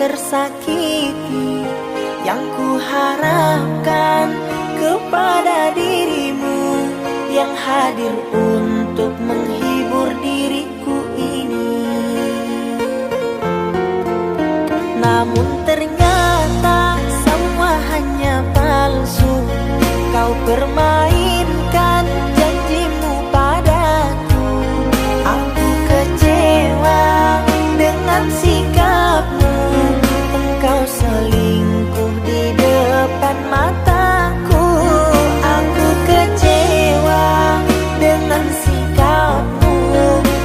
tersakiti. Yang ku harapkan kepada dirimu yang hadir untuk menghibur diriku ini. Namun ternyata semua hanya palsu. Kau permainkan janjimu padaku. Aku kecewa dengan sikapmu. Engkau selingkuh di depan mataku. Aku kecewa dengan sikapmu.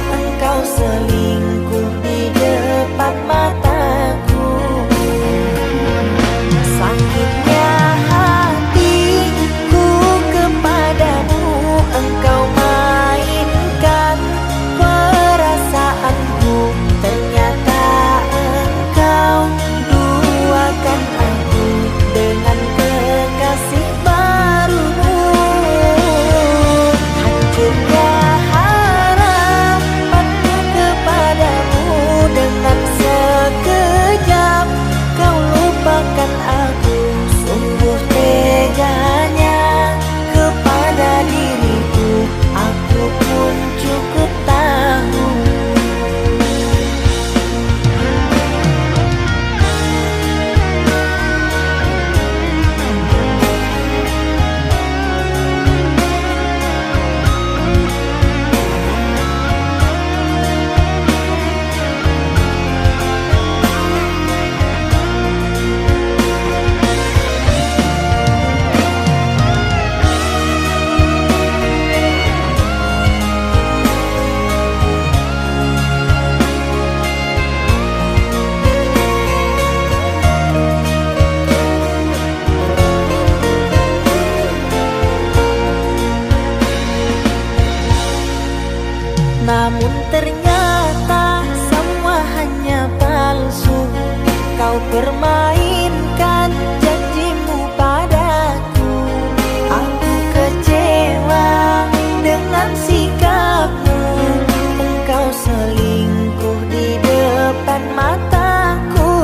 Engkau selingkuh di depan mataku. Sakitnya hatiku kepadamu. Engkau mainkan perasaanku. Ternyata engkau duakan aku dengan kekasih barumu. Hancurnya harapanku kepadamu. Dengan sekejap kau lupakan aku. Sungguh teganya kepada diriku. Aku pun cukup tahu. Namun ternyata semua hanya palsu. Kau permainkan janjimu padaku. Aku kecewa dengan sikapmu. Engkau selingkuh di depan mataku.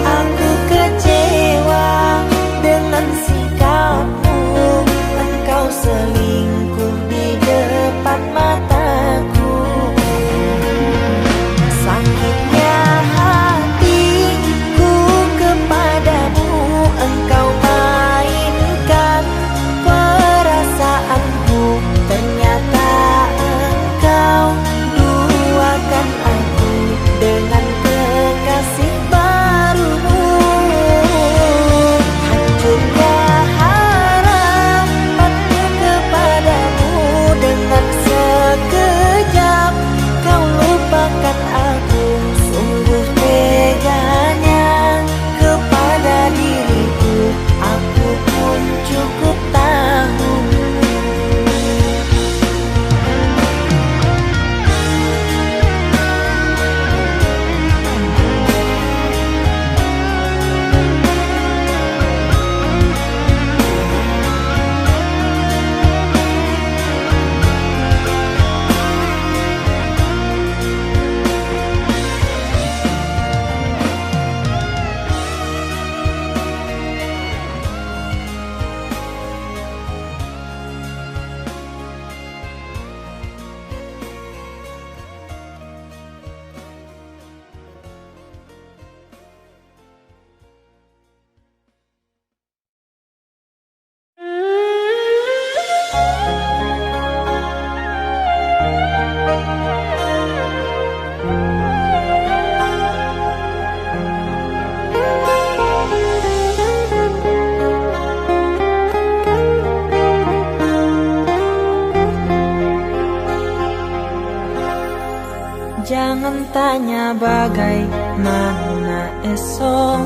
Aku kecewa dengan sikapmu. Engkau selingkuh di depan mataku. Sakitnya hatiku kepadamu. Engkau mainkan perasaanku. Ternyata engkau duakan aku dengan kekasih barumu. Hancurnya harapanku kepadamu. Dengan sekejap kau lupakan aku. Sungguh teganya kepada diriku. Aku pun cukup tahu. Jangan tanya bagaimana esok.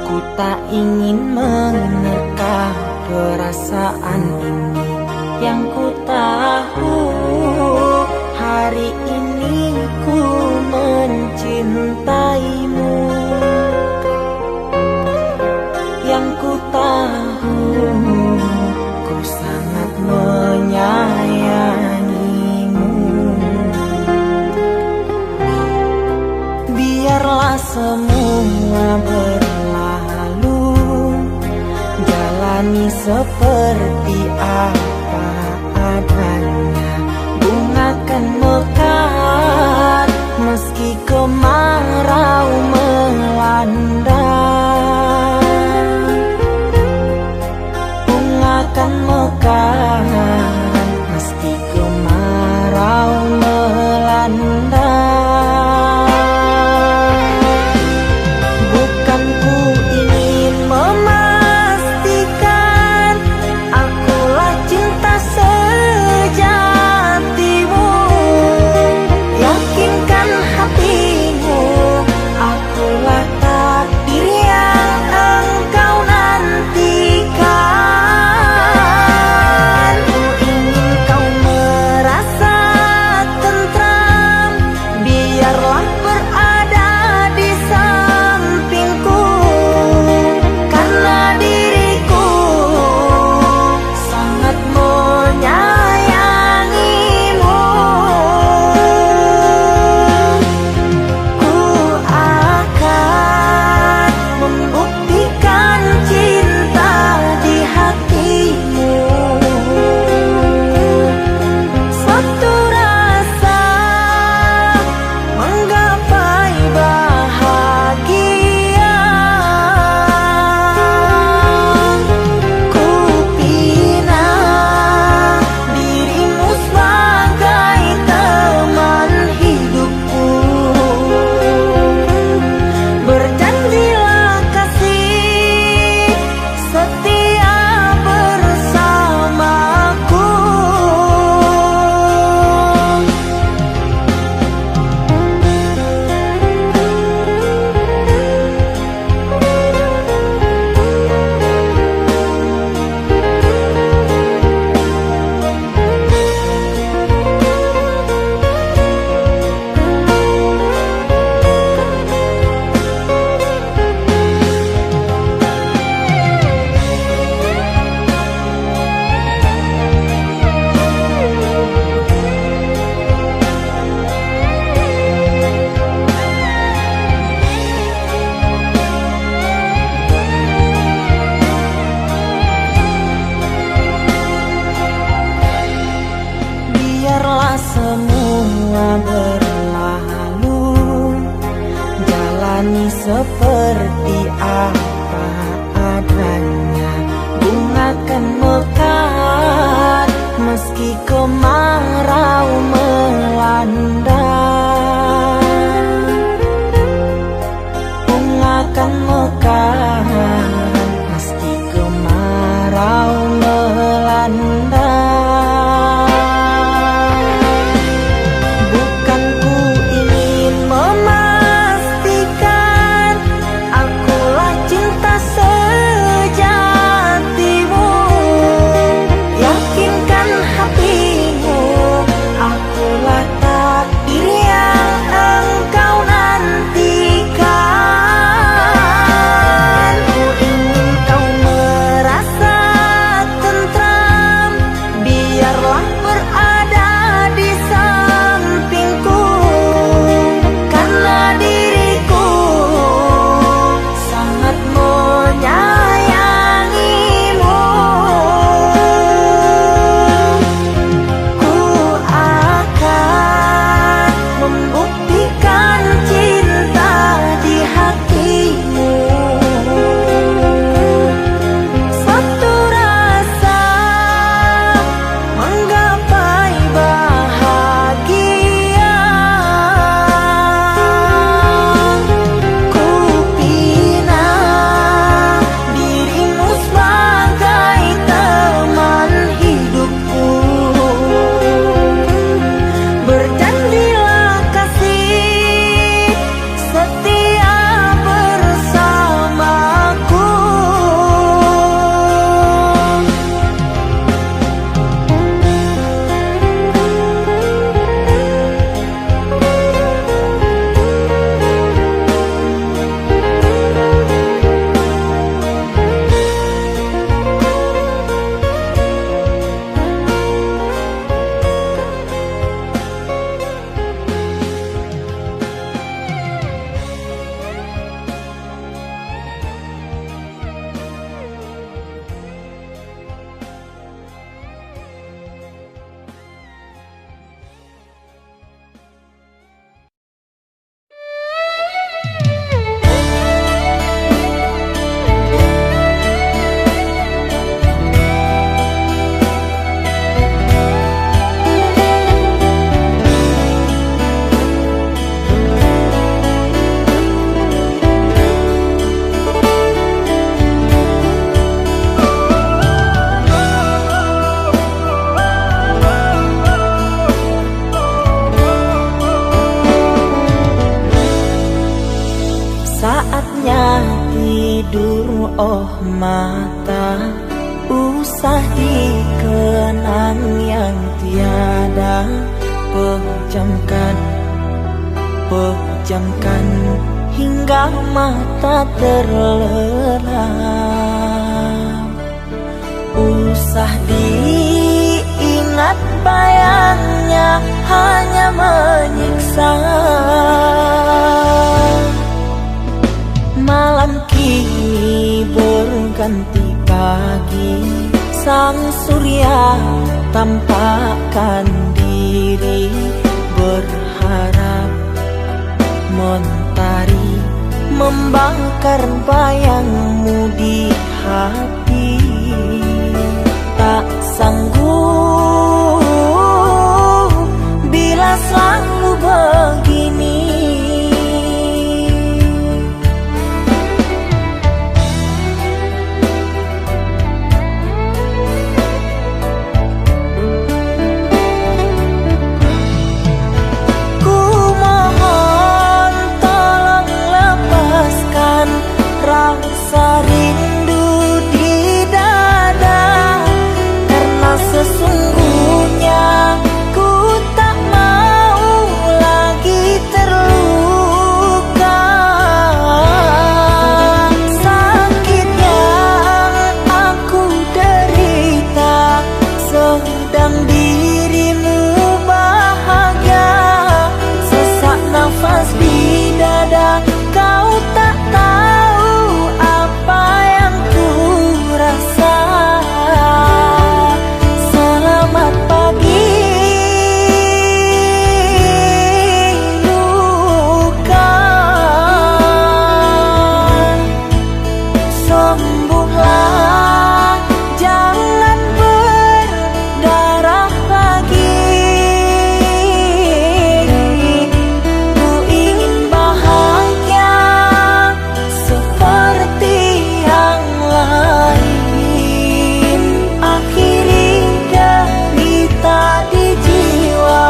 Ku tak ingin menerka perasaan ini. Yang ku tahu hari ini ku mencintaimu. Yang ku tahu ku sangat menyayangimu. Biarlah semua seperti apa adanya. Bunga kan mekar meski kemarau melanda. Bunga kan mekar meski kemarau melanda. Bukan ku ingin memastikan akulah cinta sejatimu. Yakinkan hatimu akulah takdir yang engkau nantikan. Ku ingin kau merasa tentram, biarlah berada di sampingku, karena diriku sangat menyayangimu. Ku akan membuktikan cinta di hatimu. Satu rasa menggapai bahagia. Ku pinang dirimu sebagai teman hidupku. Berjanjilah kasih setia bersamaku. Biarlah semua berlalu, jalani seperti apa adanya. Bunga kan mekar meski kemarau melanda. Bunga kan mekar meski kemarau melanda. Bukan ku ingin memastikan akulah cinta sejatimu. Yakinkan hatimu akulah takdir oh mata, usah dikenang yang tiada. Pejamkan, pejamkan hingga mata terlelap. Usah diingat bayangnya hanya menyiksa. Malam kini berganti pagi, sang surya tampakkan diri, berharap mentari membakar bayangmu di hati. Tak sanggup bila selalu begini. Ku mohon tolong lepaskan rasa rindu di dada, karena sesungguhnya ku tak mau lagi terluka. Sakit yang aku derita, sedang dirimu bahagia. Sesak nafas di dada, kau tak tahu apa yang ku rasa. Selamat pagi luka, sembuhlah, jangan berdarah lagi. Ku ingin bahagia seperti yang lain, akhiri derita di jiwa.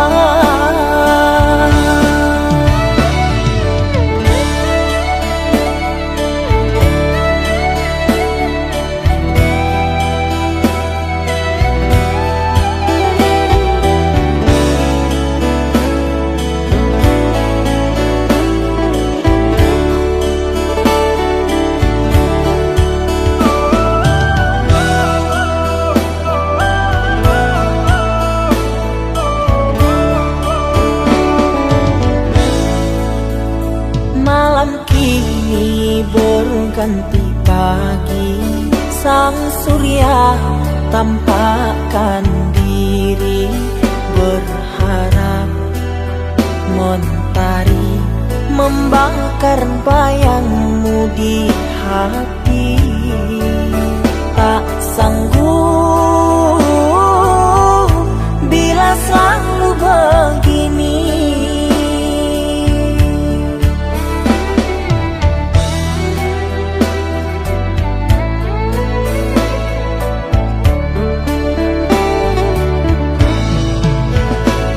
Malam kini berganti pagi, sang surya tampakkan diri, berharap mentari membakar bayangmu di hati. Tak sanggup bila selalu begini.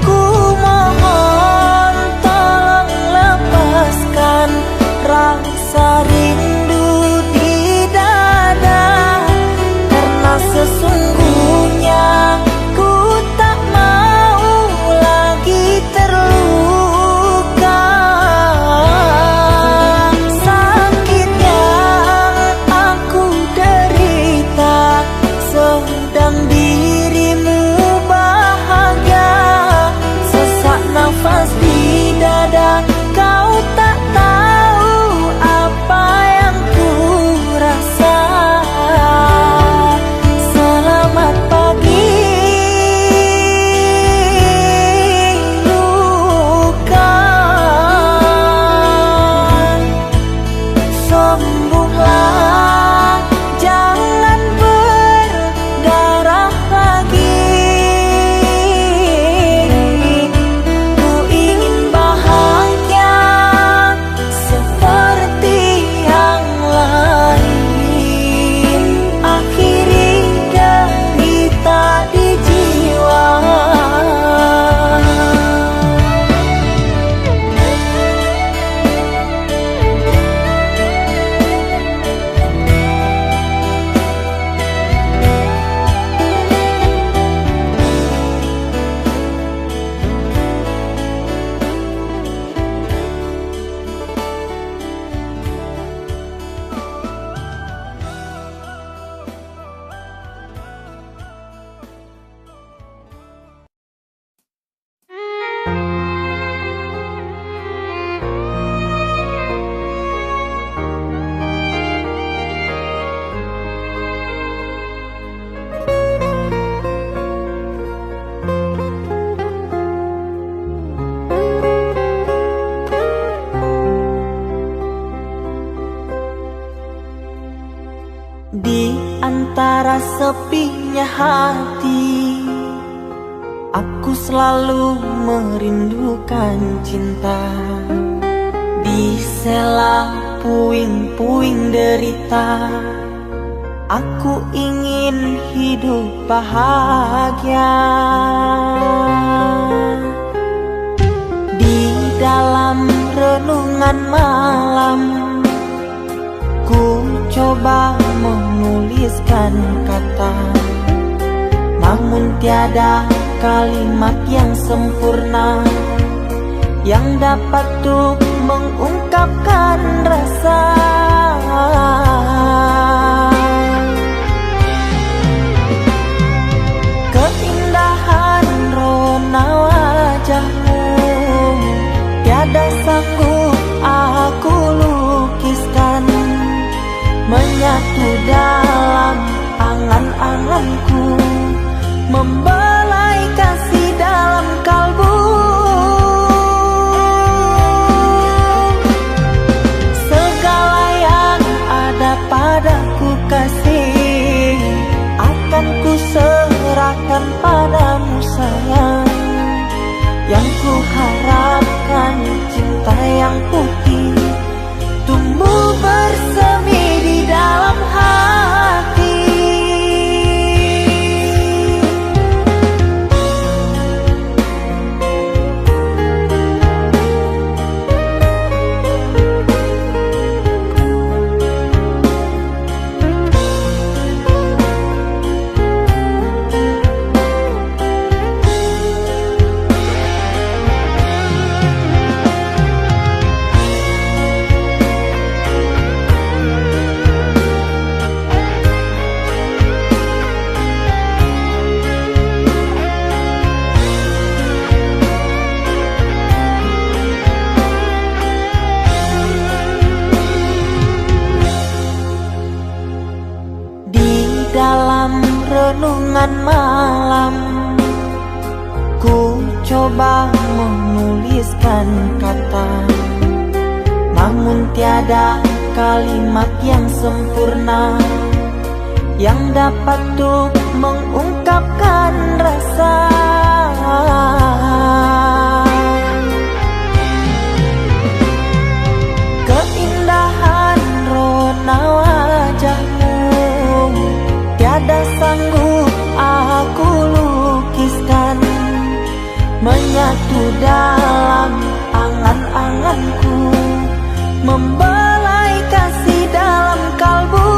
Ku mohon tolong lepaskan rasa rindu di dada, karena sesungguhnya ku tak mau antara sepinya hati, aku selalu merindukan cinta. Di sela puing-puing derita, aku ingin hidup bahagia. Di dalam renungan malam, ku coba menuliskan kata, namun tiada kalimat yang sempurna yang dapat untuk mengungkapkan rasa. Keindahan rona wajahmu tiada sanggup aku lukiskan, menyatu dalam angan-anganku, membelai kasih dalam kalbu. Segala yang ada padaku kasih, akan ku serahkan padamu sayang. Yang ku harapkan cinta yang putih tumbuh bersemi di dalam hati. Dalam renungan malam, ku coba menuliskan kata, namun tiada kalimat yang sempurna yang dapat untuk mengungkapkan rasa. Keindahan rona wajahmu tiada sanggup aku lukiskan, menyatu dalam angan-anganku, membelai kasih dalam kalbu.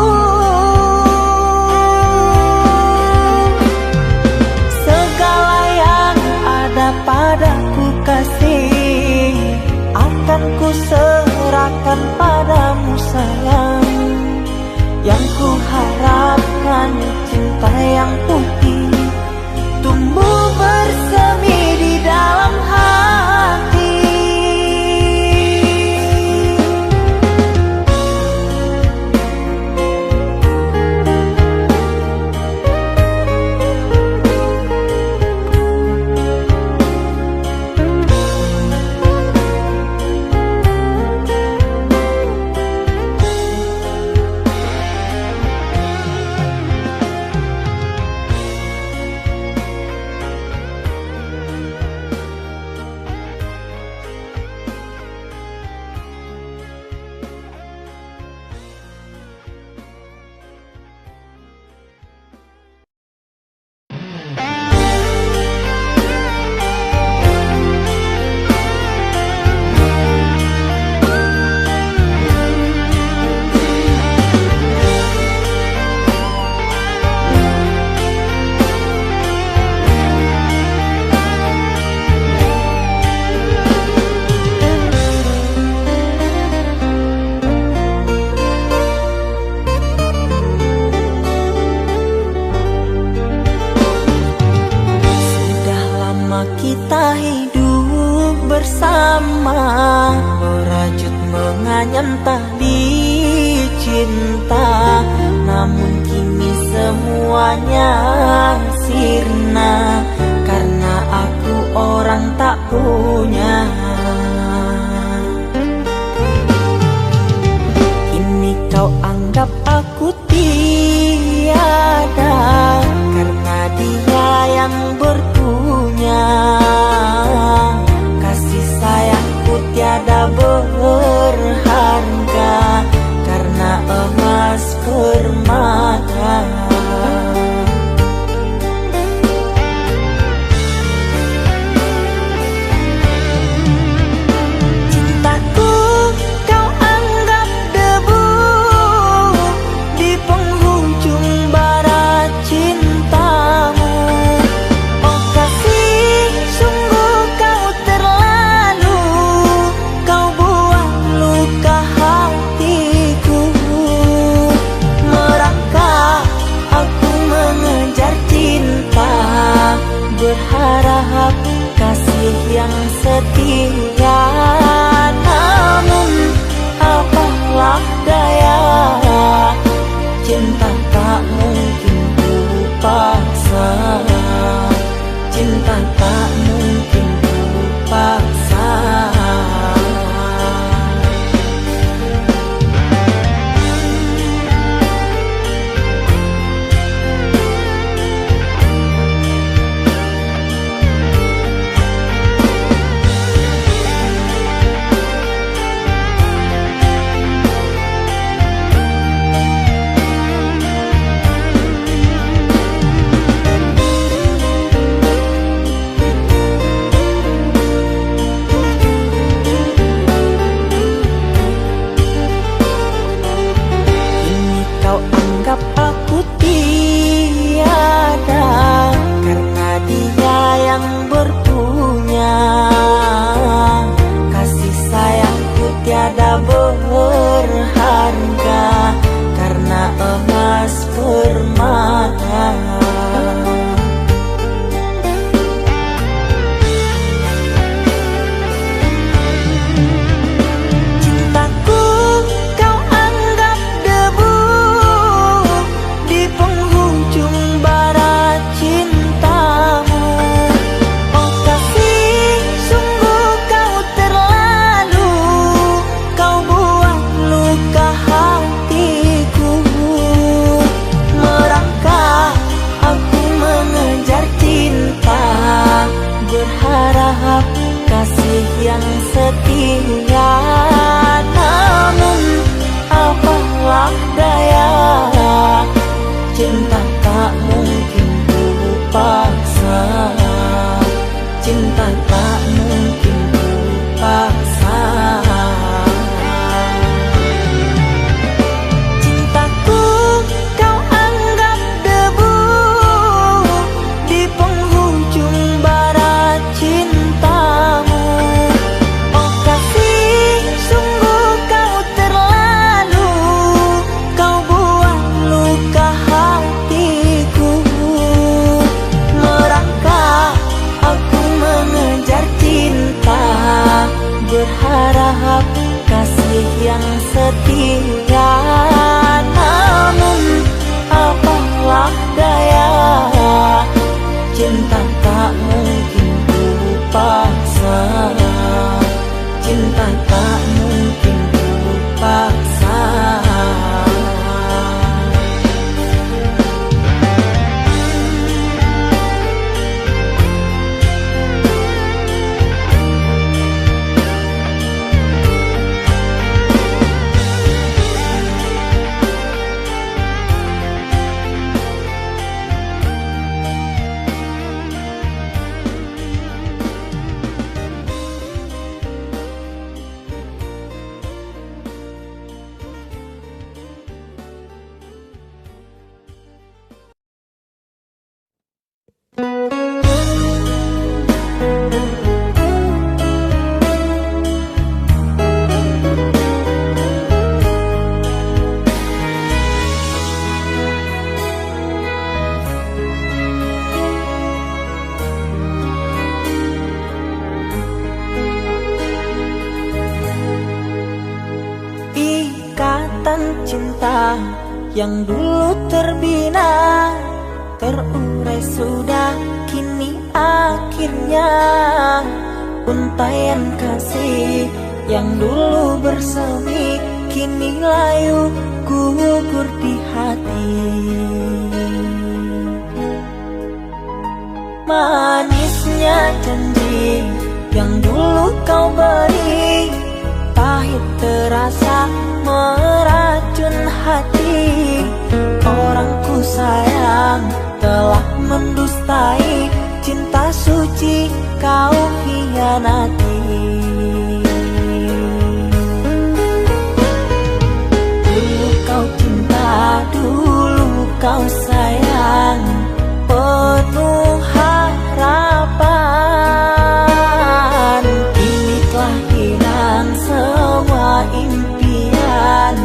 Segala yang ada padaku kasih, akan ku serahkan padamu sayang. Yang ku harapkan cinta yang putih tumbuh bersemi di dalam hati. Kita hidup bersama, merajut menganyam tali cinta, namun kini semuanya sirna karena aku orang tak punya. Kini kau anggap aku tiada, yang setia. Namun apalah daya, cinta tak mungkin ku paksa, cinta tak mungkin ku paksa. Tiada berharga karena emas permata. Cintaku kau anggap debu di penghujung bara cintamu. Oh kasih, sungguh kau terlalu, kau buat luka hatiku. Merangkak aku mengejar cinta, berharap kasih yang setia. Namun apalah daya, cinta tak mungkin ku paksa, cinta tak mungkin ku paksa. Cintaku kau anggap debu di penghujung bara cintamu. Oh kasih, sungguh kau terlalu, kau buat luka hatiku. Merangkak aku mengejar cinta, berharap kasih yang setia. Namun apalah daya, cinta tak mungkin ku paksa, cinta tak mungkin ku paksa. Ikatan cinta yang dulu terbina, terurai sudah kini akhirnya. Untaian kasih yang dulu bersemi, kini layu gugur di hati. Manisnya janji yang dulu kau beri, pahit terasa meracun hati. Orang ku sayang telah mendustai, cinta suci kau hianati. Dulu kau cinta, dulu kau sayang, penuh harapan. Kini telah hilang semua impian,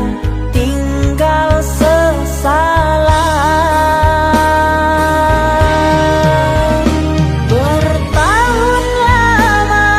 tinggal sesalan. Bertahun lama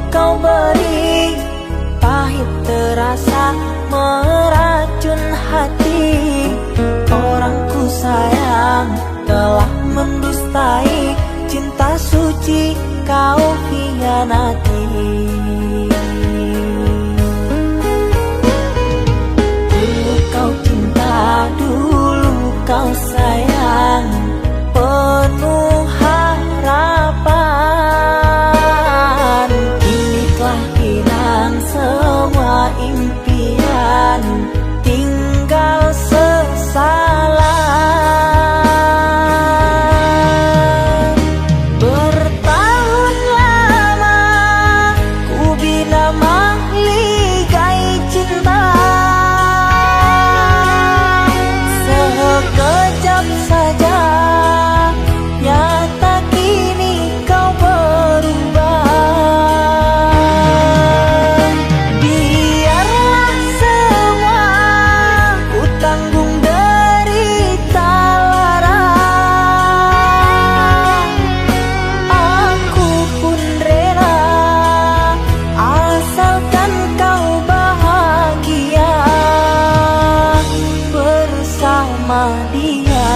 kau beri, pahit terasa meracun hati. Orang ku sayang telah mendustai, cinta suci kau hianati. Dulu kau cinta, dulu kau sayang, penuh harapan. Kini telah hilang semua impian, tinggal sesalan. Bertahun lama ku bina mahligai cinta, sekejap saja nyata kini kau berubah. Biarlah semua ku tanggung derita lara, aku pun rela asalkan kau bahagia bersama dia.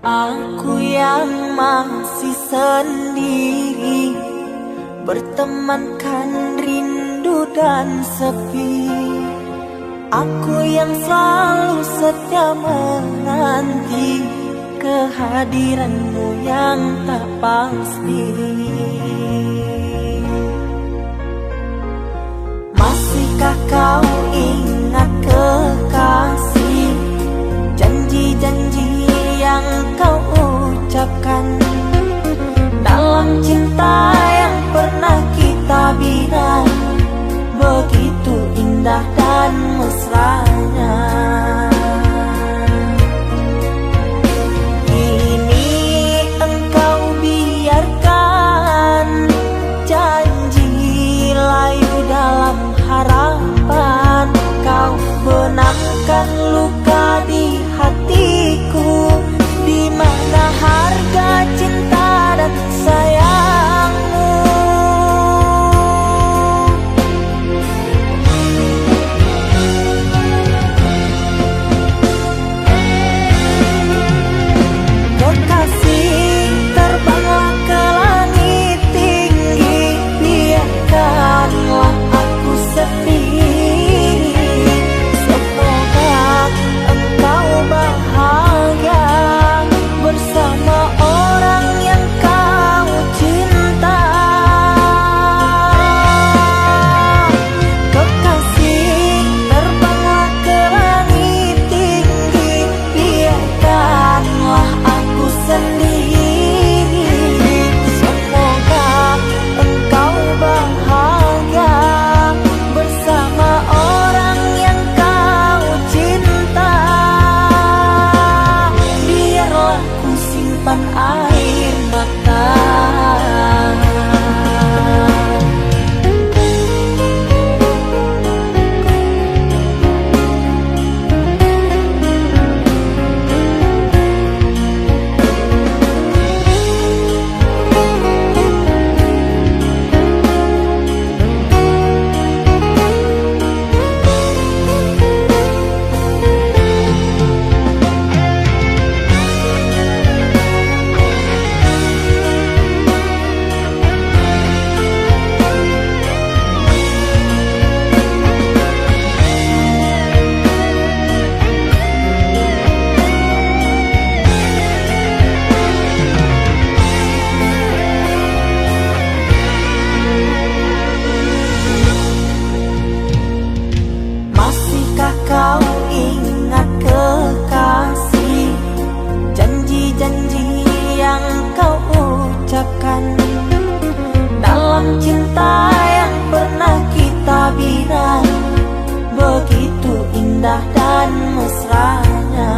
Aku yang masih sendiri, bertemankan rindu dan sepi. Aku yang selalu setia menanti kehadiranmu yang tak pasti. Masihkah kau ingat kekasih, janji-janji yang kau ucapkan dalam cinta yang pernah kita bina, begitu indah dan mesranya. Kini engkau biarkan indah dan mesranya.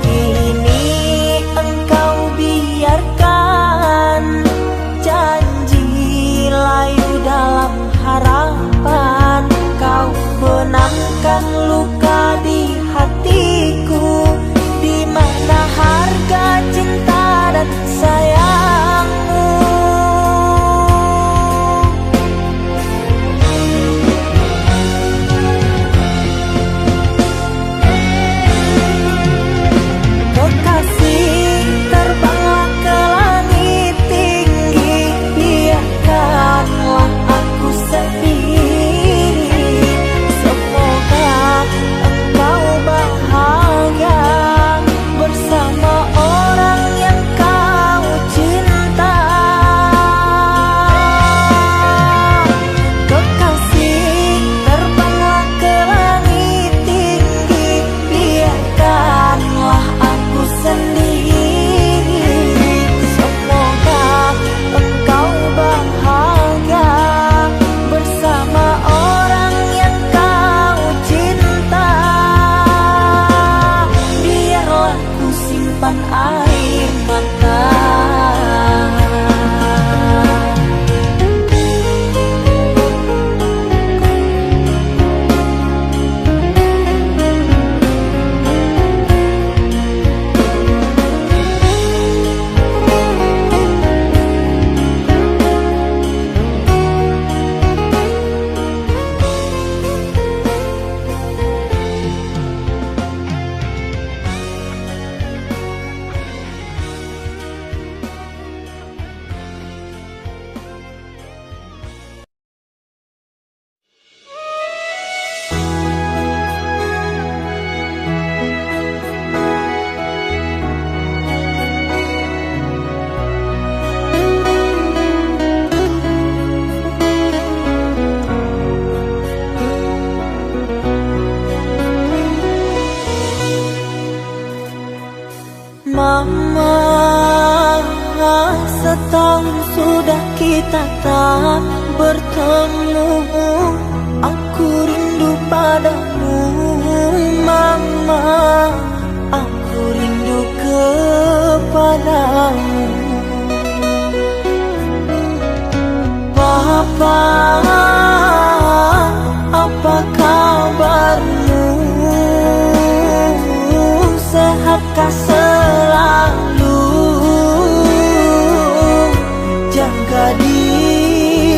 Kini engkau biarkan janji layu dalam harapan. Kau benamkan luka di hatiku, di mana harga cinta dan sayangmu. Kekasih, terbanglah ke langit tinggi, biarkanlah aku sendiri. Semoga engkau bahagia bersama orang yang kau cinta. Kekasih, terbanglah ke langit tinggi, biarkanlah aku sendiri. Semoga engkau bahagia bersama orang yang kau cinta. Biarlah ku simpan air mata. Mama, setahun sudah kita tak bertemu. Aku rindu padamu, Mama. Aku rindu kepadamu. Papa, apa kabarmu? Sehatkah selalu? Jaga dirimu.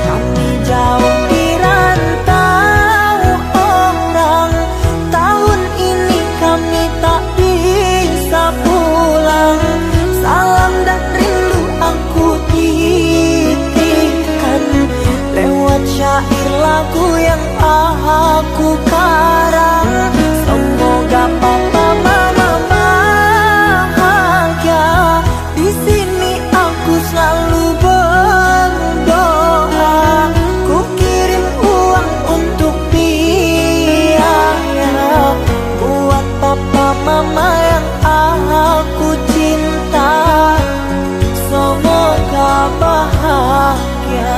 Kami jauh di rantau orang, tahun ini kami tak bisa pulang. Salam dan rindu aku titipkan lewat syair lagu yang aku karang. Semoga papa mama bahagia. Di sini aku selalu berdoa. Ku kirim uang untuk biaya buat papa mama yang aku cinta. Semoga bahagia.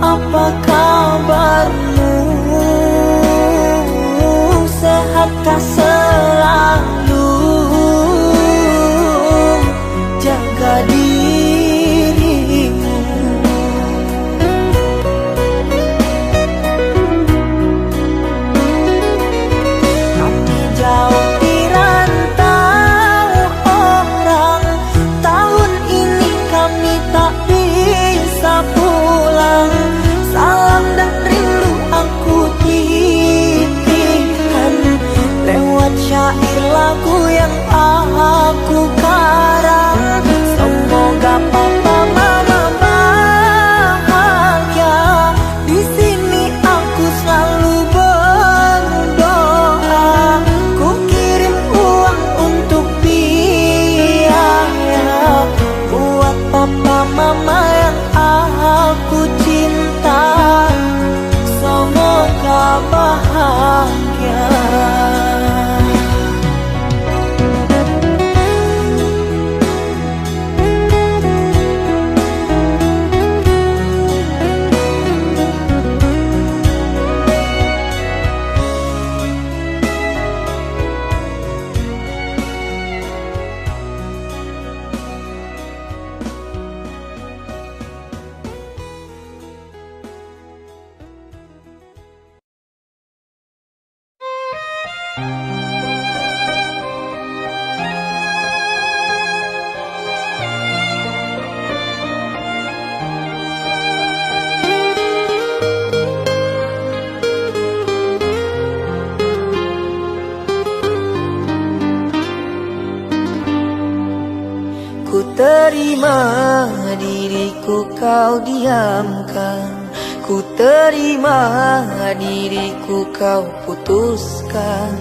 Apa kabarmu? Sehatkah selalu? Jaga dirimu. Kami jauh di rantau lagu yang aku karang. Semoga papa mama bahagia. Di sini aku selalu berdoa. Ku kirim uang untuk biaya buat papa mama yang aku cinta. Semoga bahagia. Ku terima diriku kau diamkan. Ku terima diriku kau putuskan.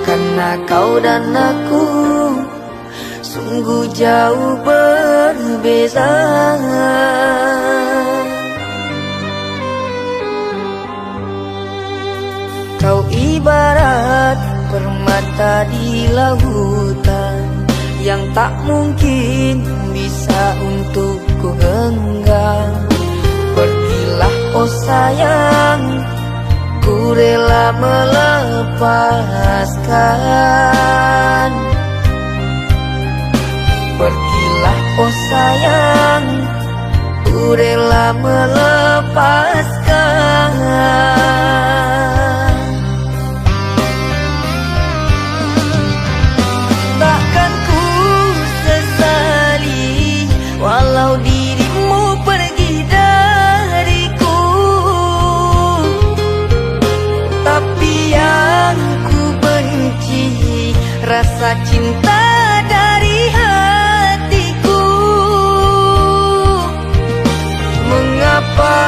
Karena kau dan aku sungguh jauh berbeza. Kau ibarat permata di lautan yang tak mungkin bisa untuk ku genggam. Pergilah oh sayang, ku rela melepaskan. Pergilah oh sayang, ku rela melepaskan. Takkan ku sesali walau dirimu pergi dariku. Tapi yang ku benci rasa cinta dari hatiku. Mengapa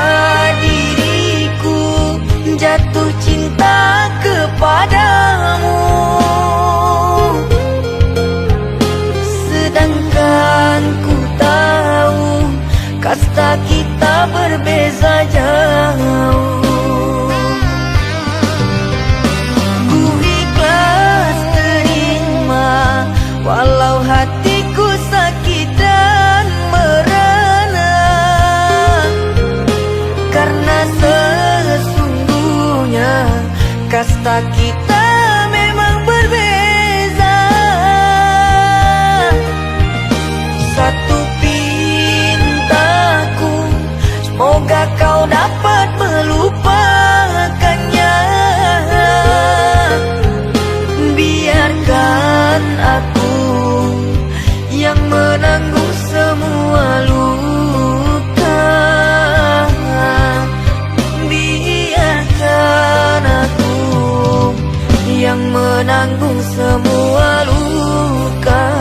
diriku jatuh cinta kepadamu, sedangkan ku tahu kasta kita berbeza jauh. Ku ikhlas terima walau hatiku sakit dan merana. Karena sesungguhnya kasta kita memang berbeza. Satu pintaku, semoga kau dapat melupakannya. Biarkan aku yang menanggung semua luka. Biarkan aku yang menanggung semua luka.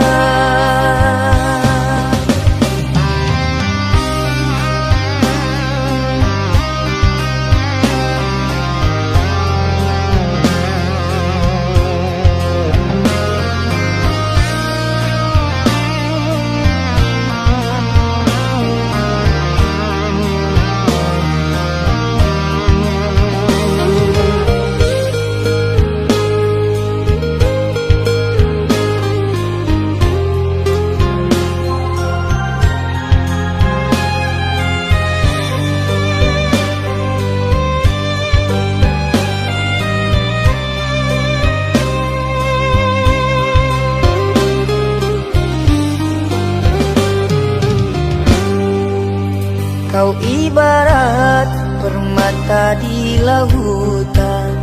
Kau ibarat permata di lautan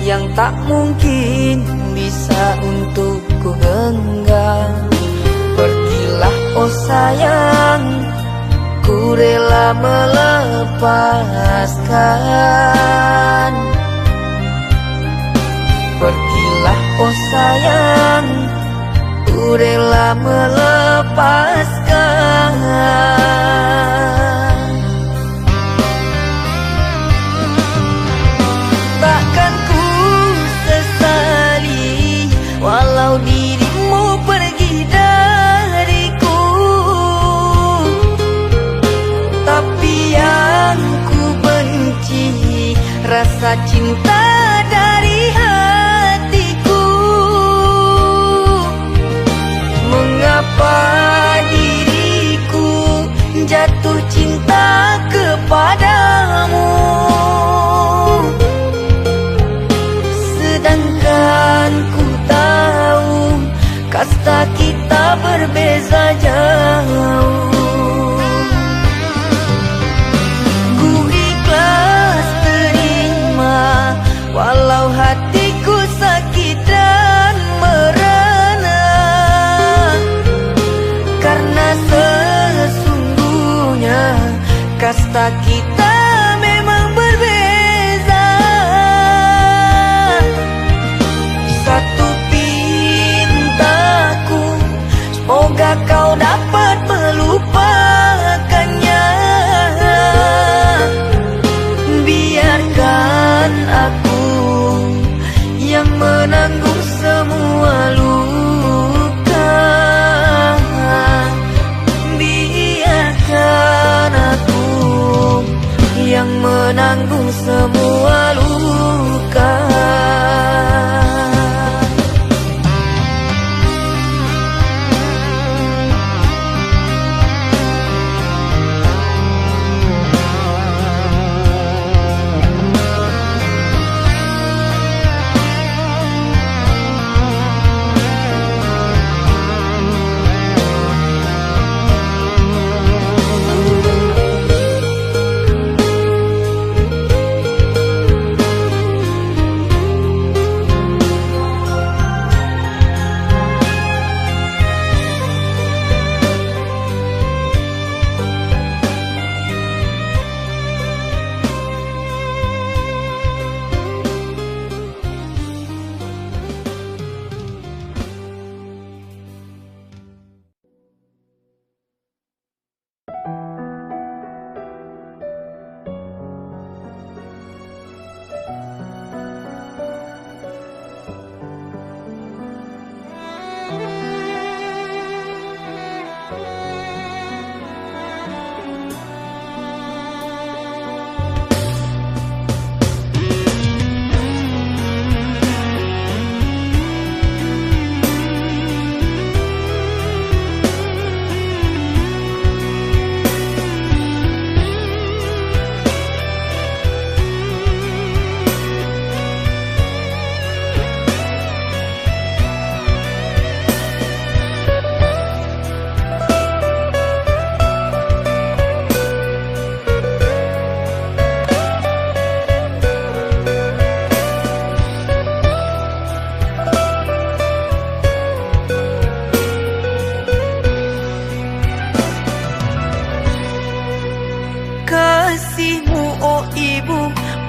yang tak mungkin bisa untuk ku genggam. Pergilah oh sayang, ku rela melepaskan. Pergilah oh sayang, ku rela melepaskan. Takkan ku sesali walau dirimu pergi dariku, tapi yang ku benci rasa cinta dari hatiku. Mengapa diriku jatuh cinta kepadamu, sedangkan ku tahu kasta kita berbeza jauh. Ku ikhlas terima walau hatiku sakit dan merana, karena sesungguhnya kasta kita memang berbeza. Satu pintaku, semoga kau dapat melupakannya. Biarkan aku yang menanggung semua luka. Biarkan aku yang menanggung semua luka.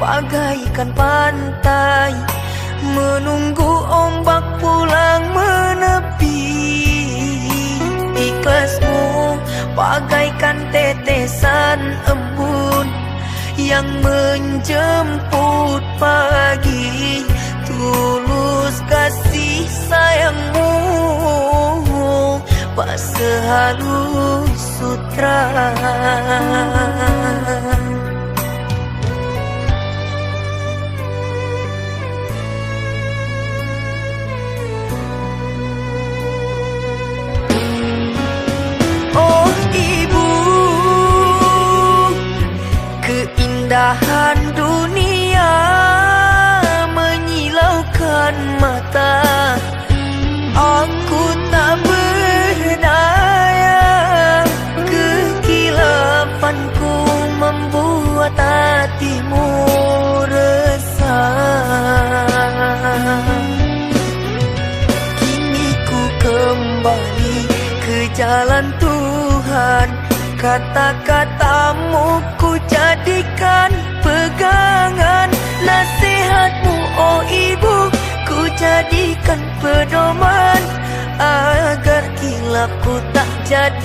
bagaikan pantai menunggu ombak pulang menepi. Ikhlasmu bagaikan tetesan embun yang menjemput pagi. Tulus kasih sayangmu tak sehalus sutra. Oh ibu, keindahan dunia menyilaukan mata. Aku tak berdaya, kekilafanku membuat hatimu resah. Kini ku kembali ke jalan Tuhan, kata-katamu ku jadikan pegangan. Nasihatmu oh ibu ku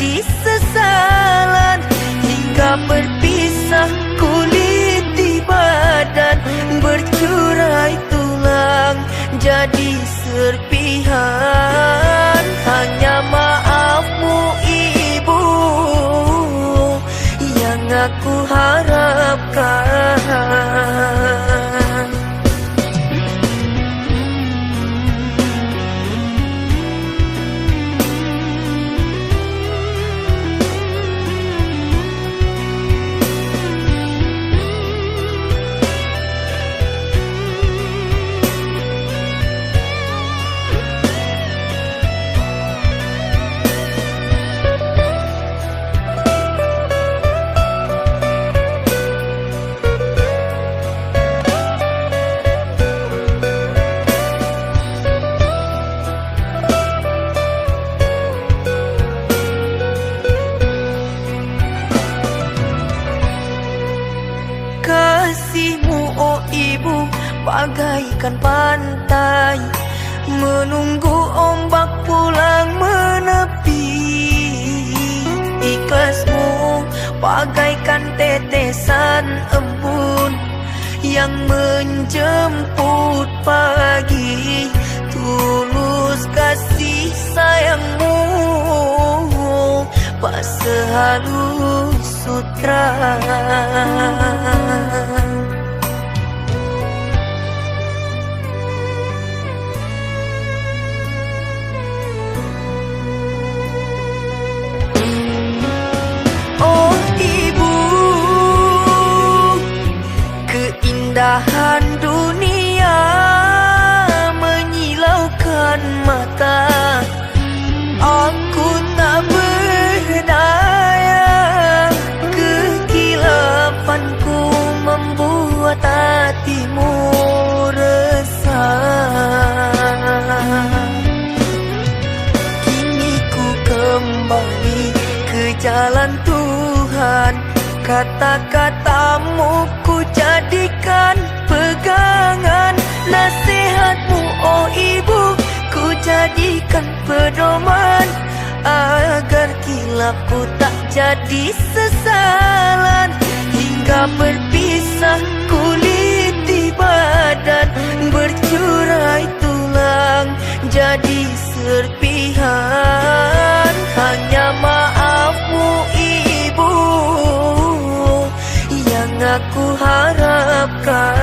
jadi sesalan, hingga berpisah kulit di badan, bercurai tulang jadi serpihan. Hanya maafmu ibu yang aku harapkan. Kasihmu oh ibu bagaikan pantai, menunggu ombak pulang menepi. Ikhlasmu bagaikan tetesan embun yang menjemput pagi. Tulus kasih sayangmu pas sehalus sutra. Oh ibu, keindahan dunia menyilaukan mata. Aku tak berdaya, kekilafanku membuat hatimu resah. Kini ku kembali ke jalan Tuhan, kata-katamu ku jadikan pegangan. Nasihatmu oh ibu ku jadikan pedoman, agar kilapku tak jadi sesalan, hingga berpisah kulit di badan, bercurai tulang jadi serpihan. Hanya maafmu ibu yang aku harapkan.